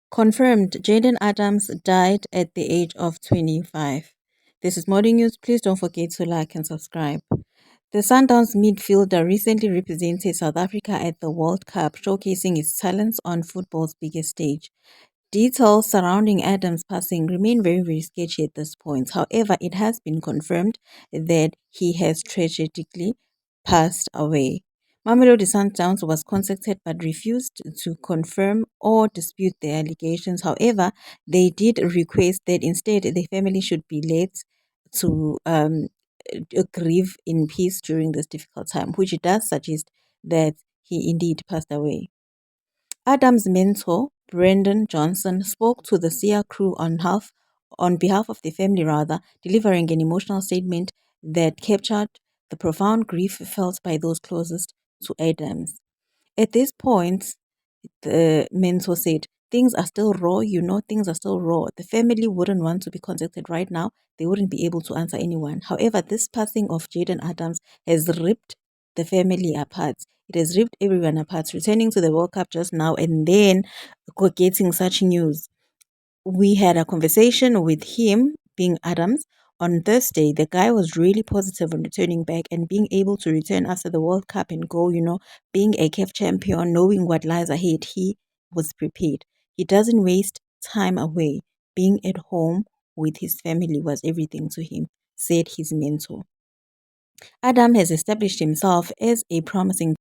Confirmed, Jaden Adams died at the age of 25. This is Morning News. Please don't forget to like and subscribe. The Sundowns midfielder recently represented South Africa at the World Cup, showcasing his talents on football's biggest stage. Details surrounding Adams' passing remain very sketchy at this point. However, it has been confirmed that he has tragically passed away. Mamelodi Sundowns was contacted but refused to confirm or dispute the allegations. However, they did request that instead the family should be led to grieve in peace during this difficult time, which does suggest that he indeed passed away. Adams' mentor, Brendan Johnson, spoke to the SIA crew on behalf of the family, delivering an emotional statement that captured the profound grief felt by those closest to Adams. At this point, the mentor said, things are still raw, things are still raw. The family wouldn't want to be contacted right now. They wouldn't be able to answer anyone. However, this passing of Jaden Adams has ripped the family apart. It has ripped everyone apart. Returning to the World Cup just now and then getting such news. We had a conversation with him, being Adams, on Thursday. The guy was really positive on returning back and being able to return after the World Cup and go, being a CAF champion, knowing what lies ahead. He was prepared. He doesn't waste time away. Being at home with his family was everything to him, said his mentor. Adam has established himself as a promising